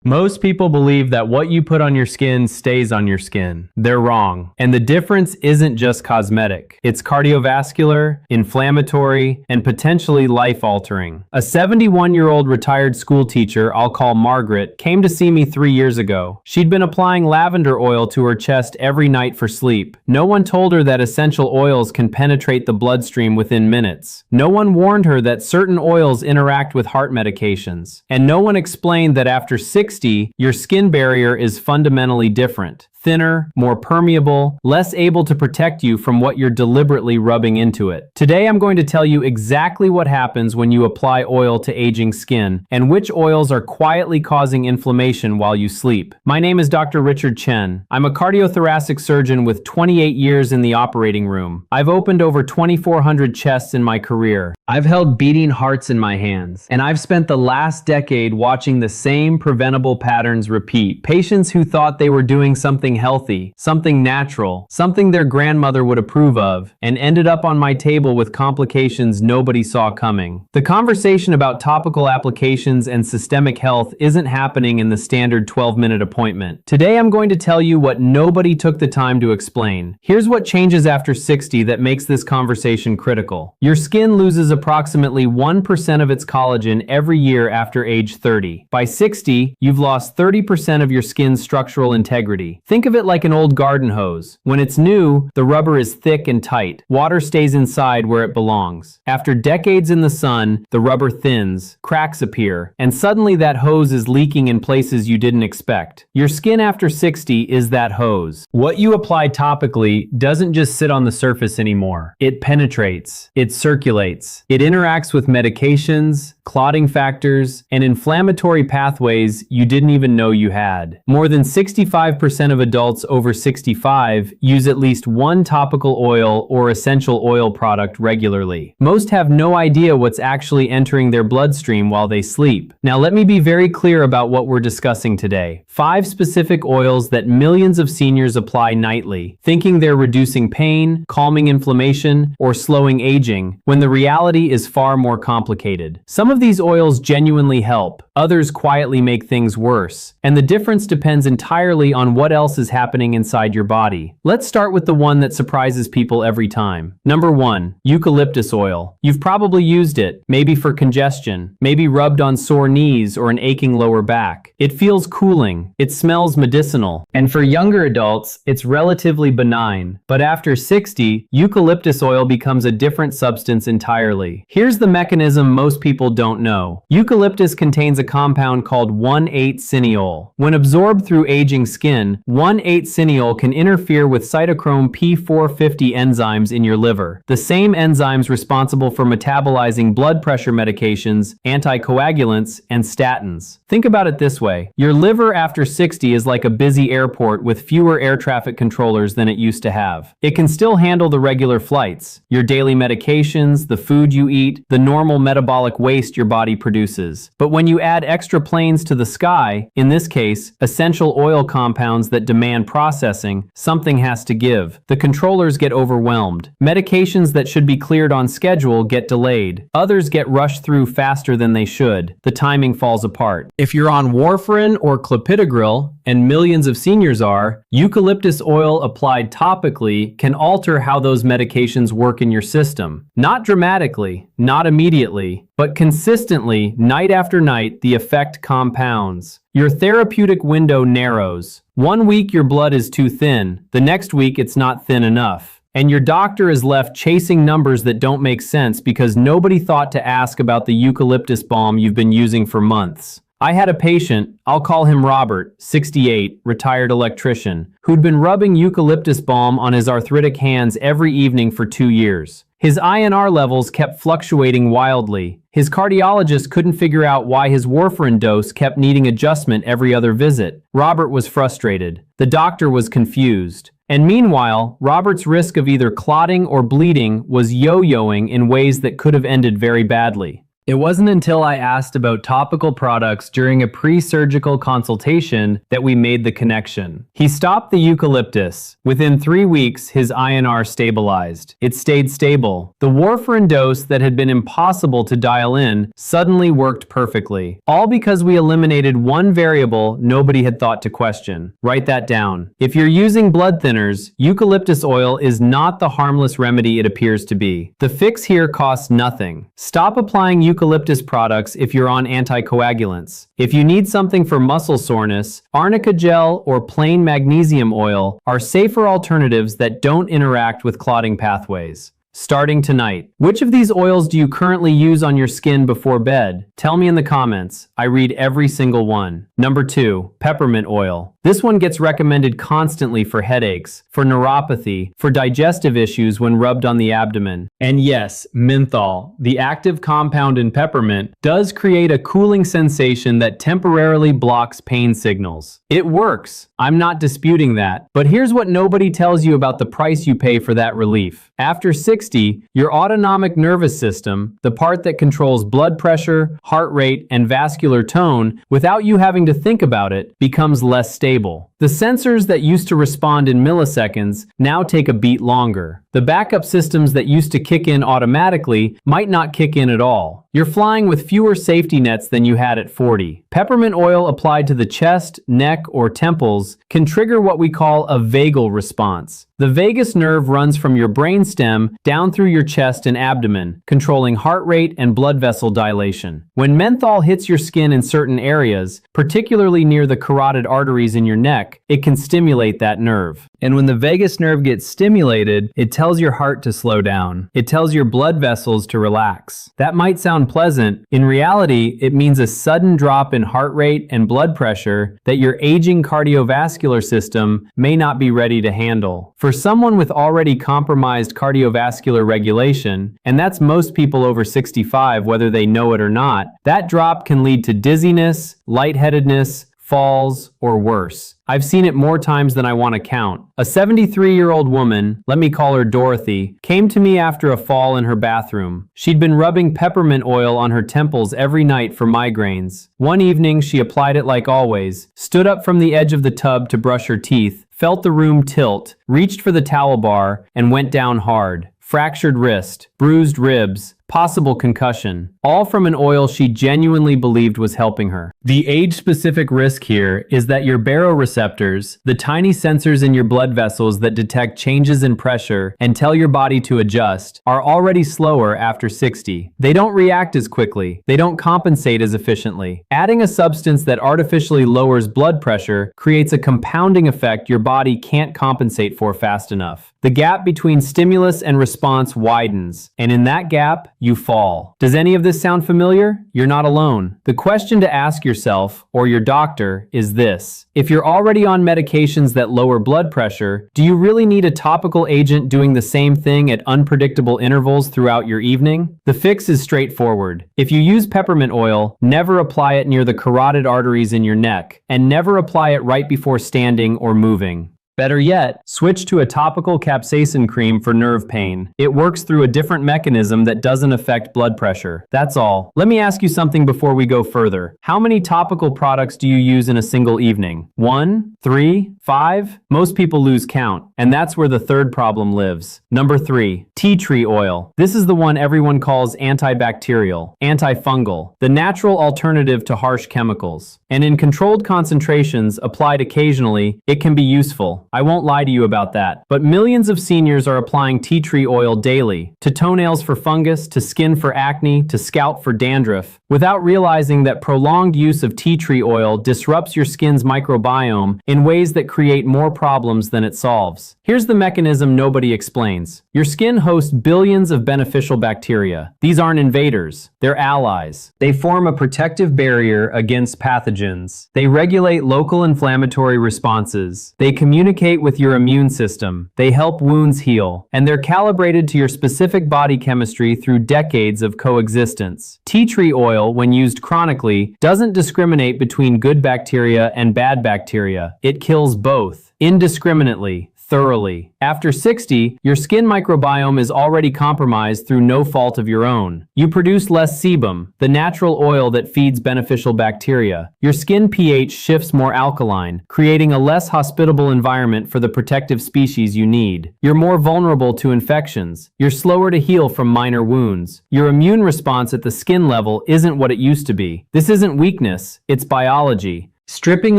Most people believe that what you put on your skin stays on your skin. They're wrong. And the difference isn't just cosmetic. It's cardiovascular, inflammatory, and potentially life-altering. A 71-year-old retired school teacher I'll call Margaret came to see me 3 years ago. She'd been applying lavender oil to her chest every night for sleep. No one told her that essential oils can penetrate the bloodstream within minutes. No one warned her that certain oils interact with heart medications. And no one explained that after 60, your skin barrier is fundamentally different. Thinner, more permeable, less able to protect you from what you're deliberately rubbing into it. Today I'm going to tell you exactly what happens when you apply oil to aging skin and which oils are quietly causing inflammation while you sleep. My name is Dr. Richard Chen. I'm a cardiothoracic surgeon with 28 years in the operating room. I've opened over 2,400 chests in my career. I've held beating hearts in my hands, and I've spent the last decade watching the same preventable patterns repeat. Patients who thought they were doing something healthy, something natural, something their grandmother would approve of, and ended up on my table with complications nobody saw coming. The conversation about topical applications and systemic health isn't happening in the standard 12-minute appointment. Today I'm going to tell you what nobody took the time to explain. Here's what changes after 60 that makes this conversation critical. Your skin loses approximately 1% of its collagen every year after age 30. By 60, you've lost 30% of your skin's structural integrity. Think of it like an old garden hose. When it's new, the rubber is thick and tight. Water stays inside where it belongs. After decades in the sun, the rubber thins, cracks appear, and suddenly that hose is leaking in places you didn't expect. Your skin after 60 is that hose. What you apply topically doesn't just sit on the surface anymore. It penetrates, it circulates, it interacts with medications, clotting factors, and inflammatory pathways you didn't even know you had. More than 65% of adults over 65 use at least one topical oil or essential oil product regularly. Most have no idea what's actually entering their bloodstream while they sleep. Now let me be very clear about what we're discussing today. 5 specific oils that millions of seniors apply nightly, thinking they're reducing pain, calming inflammation, or slowing aging, when the reality is far more complicated. Some of these oils genuinely help, others quietly make things worse, and the difference depends entirely on what else is happening inside your body. Let's start with the one that surprises people every time. Number 1, eucalyptus oil. You've probably used it, maybe for congestion, maybe rubbed on sore knees or an aching lower back. It feels cooling, it smells medicinal, and for younger adults, it's relatively benign. But after 60, eucalyptus oil becomes a different substance entirely. Here's the mechanism most people don't know. Eucalyptus contains a compound called 1,8-cineol. When absorbed through aging skin, 1,8-cineol can interfere with cytochrome P450 enzymes in your liver, the same enzymes responsible for metabolizing blood pressure medications, anticoagulants, and statins. Think about it this way. Your liver after 60 is like a busy airport with fewer air traffic controllers than it used to have. It can still handle the regular flights, your daily medications, the food you eat, the normal metabolic waste your body produces. But when you add extra planes to the sky, in this case, essential oil compounds that demand processing, something has to give. The controllers get overwhelmed. Medications that should be cleared on schedule get delayed. Others get rushed through faster than they should. The timing falls apart. If you're on warfarin or clopidogrel, and millions of seniors are, eucalyptus oil applied topically can alter how those medications work in your system. Not dramatically, not immediately, but consistently, night after night, the effect compounds. Your therapeutic window narrows. 1 week your blood is too thin, the next week it's not thin enough. And your doctor is left chasing numbers that don't make sense because nobody thought to ask about the eucalyptus balm you've been using for months. I had a patient, I'll call him Robert, 68, retired electrician, who'd been rubbing eucalyptus balm on his arthritic hands every evening for 2 years. His INR levels kept fluctuating wildly. His cardiologist couldn't figure out why his warfarin dose kept needing adjustment every other visit. Robert was frustrated. The doctor was confused. And meanwhile, Robert's risk of either clotting or bleeding was yo-yoing in ways that could have ended very badly. It wasn't until I asked about topical products during a pre-surgical consultation that we made the connection. He stopped the eucalyptus. Within 3 weeks, his INR stabilized. It stayed stable. The warfarin dose that had been impossible to dial in suddenly worked perfectly. All because we eliminated one variable nobody had thought to question. Write that down. If you're using blood thinners, eucalyptus oil is not the harmless remedy it appears to be. The fix here costs nothing. Stop applying eucalyptus products if you're on anticoagulants. If you need something for muscle soreness, arnica gel or plain magnesium oil are safer alternatives that don't interact with clotting pathways. Starting tonight. Which of these oils do you currently use on your skin before bed? Tell me in the comments. I read every single one. Number 2, peppermint oil. This one gets recommended constantly for headaches, for neuropathy, for digestive issues when rubbed on the abdomen. And yes, menthol, the active compound in peppermint, does create a cooling sensation that temporarily blocks pain signals. It works. I'm not disputing that. But here's what nobody tells you about the price you pay for that relief. After 60, your autonomic nervous system, the part that controls blood pressure, heart rate, and vascular tone, without you having to think about it, becomes less stable. The sensors that used to respond in milliseconds now take a beat longer. The backup systems that used to kick in automatically might not kick in at all. You're flying with fewer safety nets than you had at 40. Peppermint oil applied to the chest, neck, or temples can trigger what we call a vagal response. The vagus nerve runs from your brainstem down through your chest and abdomen, controlling heart rate and blood vessel dilation. When menthol hits your skin in certain areas, particularly near the carotid arteries in your neck, it can stimulate that nerve. And when the vagus nerve gets stimulated, it tells your heart to slow down. It tells your blood vessels to relax. That might sound pleasant. In reality, it means a sudden drop in heart rate and blood pressure that your aging cardiovascular system may not be ready to handle. For someone with already compromised cardiovascular regulation, and that's most people over 65 whether they know it or not, that drop can lead to dizziness, lightheadedness, falls, or worse. I've seen it more times than I want to count. A 73-year-old woman, let me call her Dorothy, came to me after a fall in her bathroom. She'd been rubbing peppermint oil on her temples every night for migraines. One evening, she applied it like always, stood up from the edge of the tub to brush her teeth, felt the room tilt, reached for the towel bar, and went down hard. Fractured wrist, bruised ribs, possible concussion, all from an oil she genuinely believed was helping her. The age-specific risk here is that your baroreceptors, the tiny sensors in your blood vessels that detect changes in pressure and tell your body to adjust, are already slower after 60. They don't react as quickly. They don't compensate as efficiently. Adding a substance that artificially lowers blood pressure creates a compounding effect your body can't compensate for fast enough. The gap between stimulus and response widens, and in that gap, you fall. Does any of this sound familiar? You're not alone. The question to ask yourself, or your doctor, is this. If you're already on medications that lower blood pressure, do you really need a topical agent doing the same thing at unpredictable intervals throughout your evening? The fix is straightforward. If you use peppermint oil, never apply it near the carotid arteries in your neck, and never apply it right before standing or moving. Better yet, switch to a topical capsaicin cream for nerve pain. It works through a different mechanism that doesn't affect blood pressure. That's all. Let me ask you something before we go further. How many topical products do you use in a single evening? 1, 3, 5? Most people lose count, and that's where the third problem lives. Number 3, tea tree oil. This is the one everyone calls antibacterial, antifungal, the natural alternative to harsh chemicals. And in controlled concentrations, applied occasionally, it can be useful. I won't lie to you about that. But millions of seniors are applying tea tree oil daily, to toenails for fungus, to skin for acne, to scalp for dandruff, without realizing that prolonged use of tea tree oil disrupts your skin's microbiome in ways that create more problems than it solves. Here's the mechanism nobody explains. Your skin hosts billions of beneficial bacteria. These aren't invaders. They're allies. They form a protective barrier against pathogens. They regulate local inflammatory responses. They communicate with your immune system. They help wounds heal. And they're calibrated to your specific body chemistry through decades of coexistence. Tea tree oil, when used chronically, doesn't discriminate between good bacteria and bad bacteria. It kills both, indiscriminately, thoroughly. After 60, your skin microbiome is already compromised through no fault of your own. You produce less sebum, the natural oil that feeds beneficial bacteria. Your skin pH shifts more alkaline, creating a less hospitable environment for the protective species you need. You're more vulnerable to infections. You're slower to heal from minor wounds. Your immune response at the skin level isn't what it used to be. This isn't weakness, it's biology. Stripping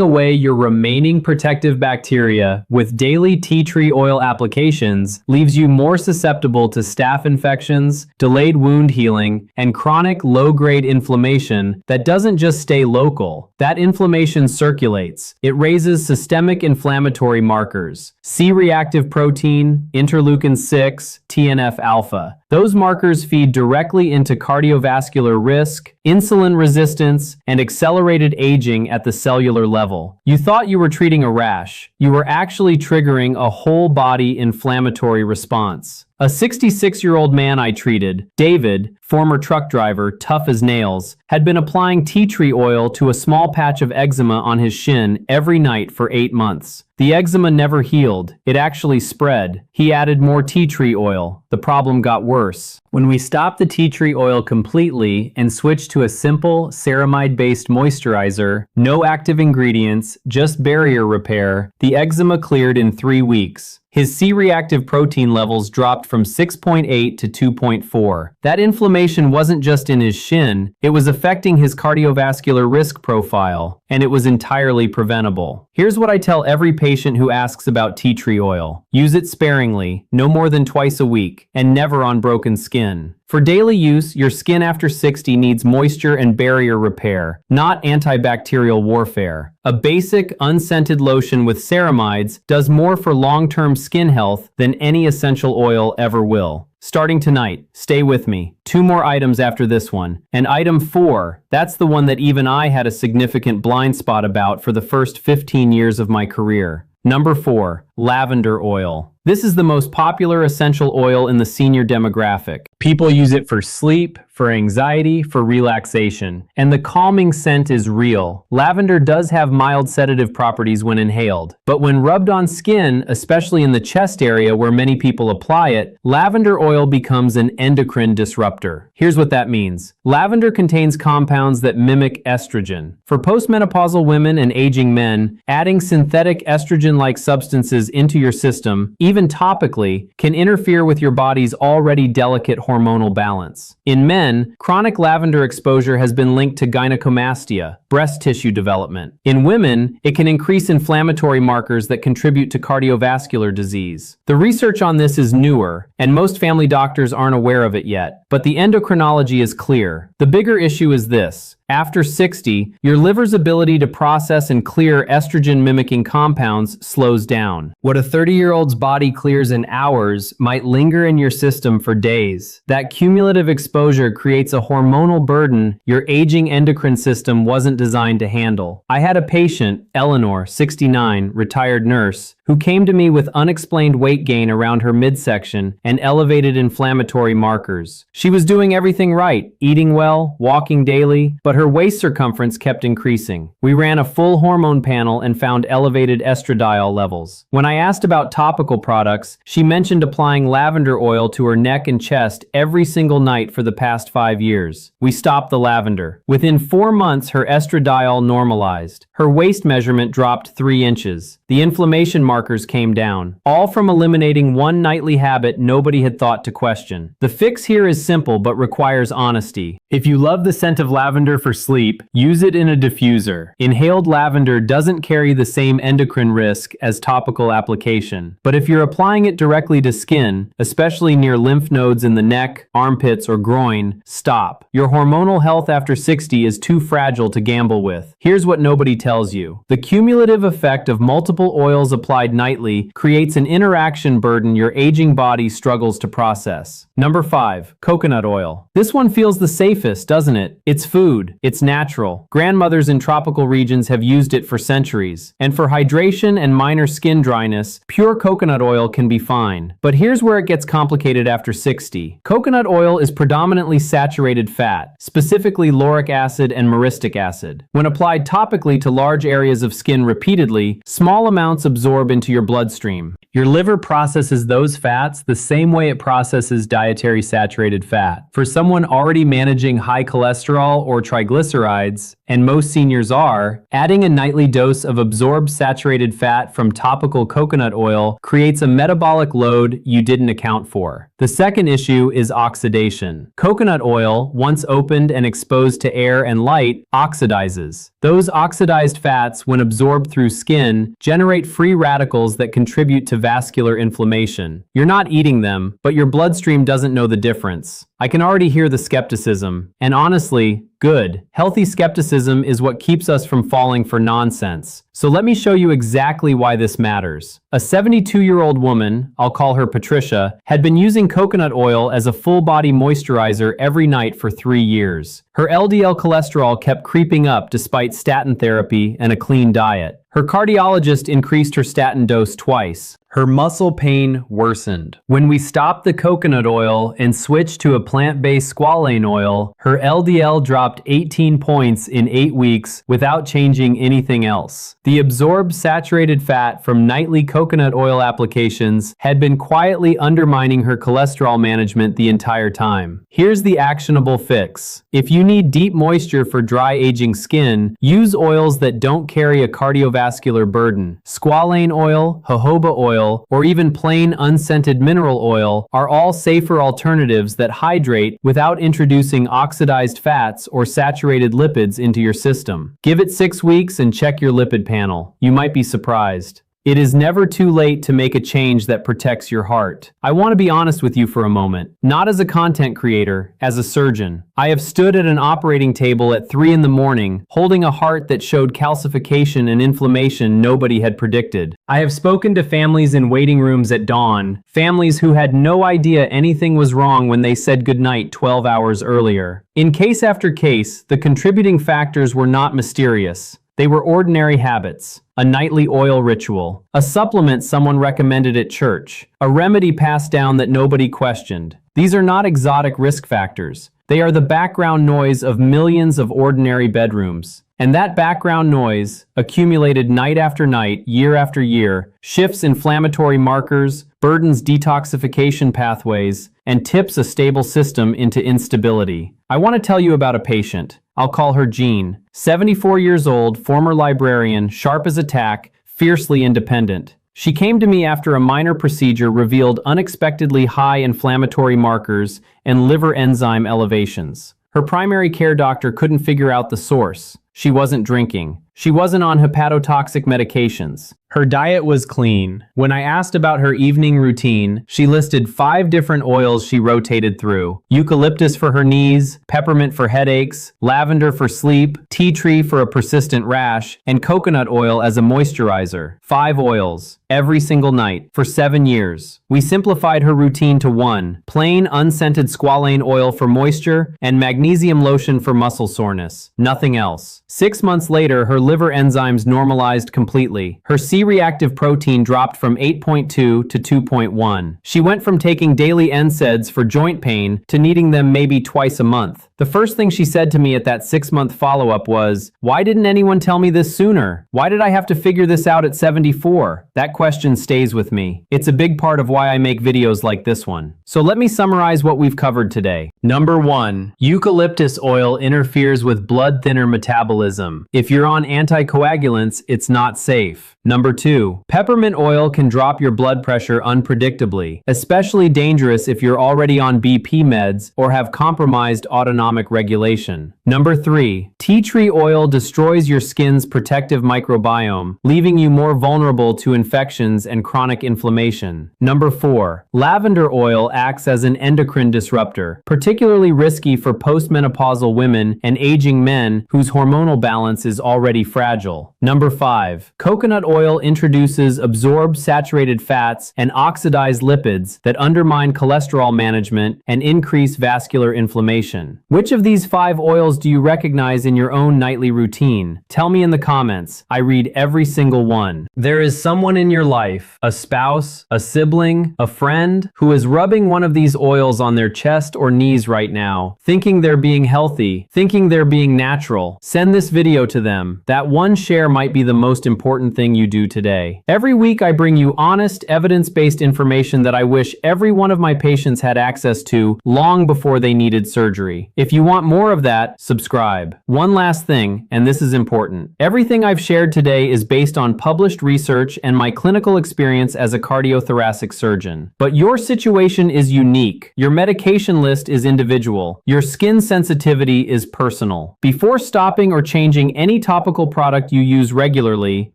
away your remaining protective bacteria with daily tea tree oil applications leaves you more susceptible to staph infections, delayed wound healing, and chronic low-grade inflammation that doesn't just stay local. That inflammation circulates. It raises systemic inflammatory markers: C-reactive protein, interleukin-6, TNF-alpha. Those markers feed directly into cardiovascular risk, insulin resistance, and accelerated aging at the cellular level. You thought you were treating a rash. You were actually triggering a whole-body inflammatory response. A 66-year-old man I treated, David, former truck driver, tough as nails, had been applying tea tree oil to a small patch of eczema on his shin every night for 8 months. The eczema never healed. It actually spread. He added more tea tree oil. The problem got worse. When we stopped the tea tree oil completely and switched to a simple ceramide-based moisturizer, no active ingredients, just barrier repair, the eczema cleared in 3 weeks. His C-reactive protein levels dropped from 6.8 to 2.4. That inflammation wasn't just in his shin, it was affecting his cardiovascular risk profile, and it was entirely preventable. Here's what I tell every patient who asks about tea tree oil. Use it sparingly, no more than twice a week, and never on broken skin. For daily use, your skin after 60 needs moisture and barrier repair, not antibacterial warfare. A basic, unscented lotion with ceramides does more for long-term skin health than any essential oil ever will. Starting tonight, stay with me. 2 more items after this one. And item 4, that's the one that even I had a significant blind spot about for the first 15 years of my career. Number 4, lavender oil. This is the most popular essential oil in the senior demographic. People use it for sleep, for anxiety, for relaxation. And the calming scent is real. Lavender does have mild sedative properties when inhaled. But when rubbed on skin, especially in the chest area where many people apply it, lavender oil becomes an endocrine disruptor. Here's what that means. Lavender contains compounds that mimic estrogen. For postmenopausal women and aging men, adding synthetic estrogen-like substances into your system, even topically, can interfere with your body's already delicate hormonal balance. In men, chronic lavender exposure has been linked to gynecomastia, breast tissue development. In women, it can increase inflammatory markers that contribute to cardiovascular disease. The research on this is newer, and most family doctors aren't aware of it yet, but the endocrinology is clear. The bigger issue is this. After 60, your liver's ability to process and clear estrogen-mimicking compounds slows down. What a 30-year-old's body clears in hours might linger in your system for days. That cumulative exposure creates a hormonal burden your aging endocrine system wasn't designed to handle. I had a patient, Eleanor, 69, retired nurse, who came to me with unexplained weight gain around her midsection and elevated inflammatory markers. She was doing everything right, eating well, walking daily, but her waist circumference kept increasing. We ran a full hormone panel and found elevated estradiol levels. When I asked about topical products, she mentioned applying lavender oil to her neck and chest every single night for the past 5 years. We stopped the lavender. Within 4 months, her estradiol normalized. Her waist measurement dropped 3 inches. The inflammation markers came down, all from eliminating one nightly habit nobody had thought to question. The fix here is simple but requires honesty. If you love the scent of lavender for sleep, use it in a diffuser. Inhaled lavender doesn't carry the same endocrine risk as topical application. But if you're applying it directly to skin, especially near lymph nodes in the neck, armpits, or groin, stop. Your hormonal health after 60 is too fragile to gamble with. Here's what nobody tells you. The cumulative effect of multiple oils applied nightly creates an interaction burden your aging body struggles to process. Number 5, coconut oil. This one feels the safest, doesn't it? It's food. It's natural. Grandmothers in tropical regions have used it for centuries. And for hydration and minor skin dryness, pure coconut oil can be fine. But here's where it gets complicated after 60. Coconut oil is predominantly saturated fat, specifically lauric acid and myristic acid. When applied topically to large areas of skin repeatedly, small amounts absorb into into your bloodstream. Your liver processes those fats the same way it processes dietary saturated fat. For someone already managing high cholesterol or triglycerides, and most seniors are, adding a nightly dose of absorbed saturated fat from topical coconut oil creates a metabolic load you didn't account for. The second issue is oxidation. Coconut oil, once opened and exposed to air and light, oxidizes. Those oxidized fats, when absorbed through skin, generate free radicals that contribute to vascular inflammation. You're not eating them, but your bloodstream doesn't know the difference. I can already hear the skepticism, and honestly, good. Healthy skepticism is what keeps us from falling for nonsense. So let me show you exactly why this matters. A 72-year-old woman, I'll call her Patricia, had been using coconut oil as a full-body moisturizer every night for 3 years. Her LDL cholesterol kept creeping up despite statin therapy and a clean diet. Her cardiologist increased her statin dose twice. Her muscle pain worsened. When we stopped the coconut oil and switched to a plant-based squalane oil, her LDL dropped 18 points in 8 weeks without changing anything else. The absorbed saturated fat from nightly coconut oil applications had been quietly undermining her cholesterol management the entire time. Here's the actionable fix. If you need deep moisture for dry aging skin, use oils that don't carry a cardiovascular burden. Squalane oil, jojoba oil, or even plain unscented mineral oil are all safer alternatives that hydrate without introducing oxidized fats or saturated lipids into your system. Give it 6 weeks and check your lipid panel. You might be surprised. It is never too late to make a change that protects your heart. I want to be honest with you for a moment. Not as a content creator, as a surgeon. I have stood at an operating table at 3 in the morning, holding a heart that showed calcification and inflammation nobody had predicted. I have spoken to families in waiting rooms at dawn, families who had no idea anything was wrong when they said goodnight 12 hours earlier. In case after case, the contributing factors were not mysterious. They were ordinary habits. A nightly oil ritual, a supplement someone recommended at church, a remedy passed down that nobody questioned. These are not exotic risk factors. They are the background noise of millions of ordinary bedrooms. And that background noise, accumulated night after night, year after year, shifts inflammatory markers, burdens detoxification pathways, and tips a stable system into instability. I want to tell you about a patient. I'll call her Jean. 74 years old, former librarian, sharp as a tack, fiercely independent. She came to me after a minor procedure revealed unexpectedly high inflammatory markers and liver enzyme elevations. Her primary care doctor couldn't figure out the source. She wasn't drinking. She wasn't on hepatotoxic medications. Her diet was clean. When I asked about her evening routine, she listed 5 different oils she rotated through. Eucalyptus for her knees, peppermint for headaches, lavender for sleep, tea tree for a persistent rash, and coconut oil as a moisturizer. 5 oils, every single night, for 7 years. We simplified her routine to 1, plain unscented squalane oil for moisture and magnesium lotion for muscle soreness. Nothing else. 6 months later, her liver enzymes normalized completely. Her C-reactive protein dropped from 8.2 to 2.1. She went from taking daily NSAIDs for joint pain to needing them maybe twice a month. The first thing she said to me at that 6-month follow-up was, "Why didn't anyone tell me this sooner? Why did I have to figure this out at 74? That question stays with me. It's a big part of why I make videos like this one. So let me summarize what we've covered today. Number 1, eucalyptus oil interferes with blood thinner metabolism. If you're on anticoagulants, it's not safe. Number 2, peppermint oil can drop your blood pressure unpredictably, especially dangerous if you're already on BP meds or have compromised autonomic regulation. Number 3, tea tree oil destroys your skin's protective microbiome, leaving you more vulnerable to infections and chronic inflammation. Number 4, lavender oil acts as an endocrine disruptor, particularly risky for postmenopausal women and aging men whose hormonal balance is already fragile. Number 5, coconut oil introduces absorbed saturated fats and oxidized lipids that undermine cholesterol management and increase vascular inflammation. Which Which of these 5 oils do you recognize in your own nightly routine? Tell me in the comments. I read every single one. There is someone in your life, a spouse, a sibling, a friend, who is rubbing one of these oils on their chest or knees right now, thinking they're being healthy, thinking they're being natural. Send this video to them. That one share might be the most important thing you do today. Every week I bring you honest, evidence-based information that I wish every one of my patients had access to long before they needed surgery. If you want more of that, subscribe. One last thing, and this is important. Everything I've shared today is based on published research and my clinical experience as a cardiothoracic surgeon. But your situation is unique. Your medication list is individual. Your skin sensitivity is personal. Before stopping or changing any topical product you use regularly,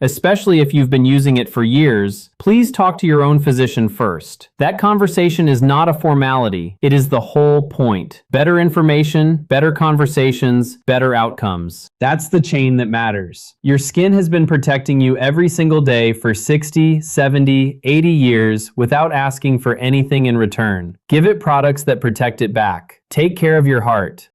especially if you've been using it for years, please talk to your own physician first. That conversation is not a formality. It is the whole point. Better information, better conversations, better outcomes. That's the chain that matters. Your skin has been protecting you every single day for 60, 70, 80 years without asking for anything in return. Give it products that protect it back. Take care of your heart.